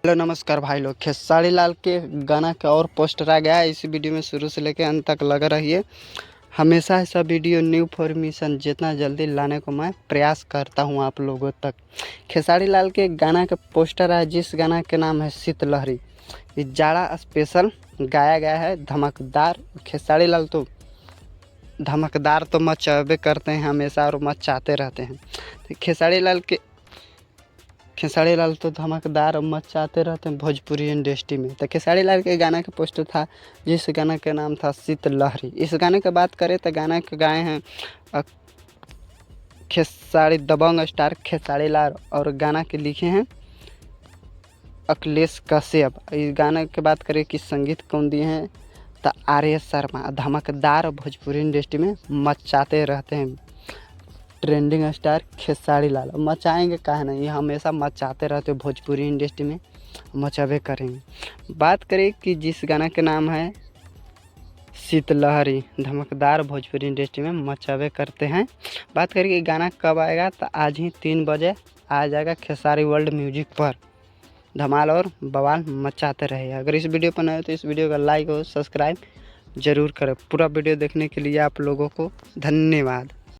Hello नमस्कार भाई लोग। खेसारी लाल के गाना का और पोस्टर आ गया है। इस वीडियो में शुरू से लेकर अंत तक लगा रहिए। हमेशा ऐसा वीडियो न्यू इन्फॉर्मेशन जितना जल्दी लाने को मैं प्रयास करता हूं आप लोगों तक। खेसारी लाल के गाना का पोस्टर है जिस गाना के नाम है शीतलहरी। ये जाड़ा स्पेशल गाया गया है, धमाकेदार। खेसारी लाल तो धमाकेदार तो मचावे करते हैं हमेशा और मचाते रहते हैं। तो खेसारी लाल तो धमाकेदार मचाते रहते हैं भोजपुरी इंडस्ट्री में। तो खेसारी लाल के गाना का पोस्टर था जिस गाना का नाम था शीतलहरी। इस गाने की बात करें तो गाना के गाए हैं खेसारी दबंग स्टार खेसारी लाल और गाना के लिखे हैं अखिलेश कश्यप। इस गाने की बात करें कि संगीत कौन दिए हैं तो आर.एस. शर्मा। धमाकेदार भोजपुरी इंडस्ट्री में मचाते रहते हैं ट्रेंडिंग स्टार खेसारी लाल। मचाएंगे काहे नहीं, हमेशा मचाते रहते भोजपुरी इंडस्ट्री में, मचावे करेंगे। बात करें कि जिस गाना के नाम है शीतलहरी, धमाकेदार भोजपुरी इंडस्ट्री में मचावे करते हैं। बात करें कि गाना कब आएगा तो आज ही 3 बजे आ जाएगा खेसारी वर्ल्ड म्यूजिक पर। धमाल और बवाल मचाते रहे। अगर इस वीडियो पर नए हो तो इस वीडियो का लाइक और सब्सक्राइब जरूर करें। पूरा वीडियो देखने के लिए आप लोगों को धन्यवाद।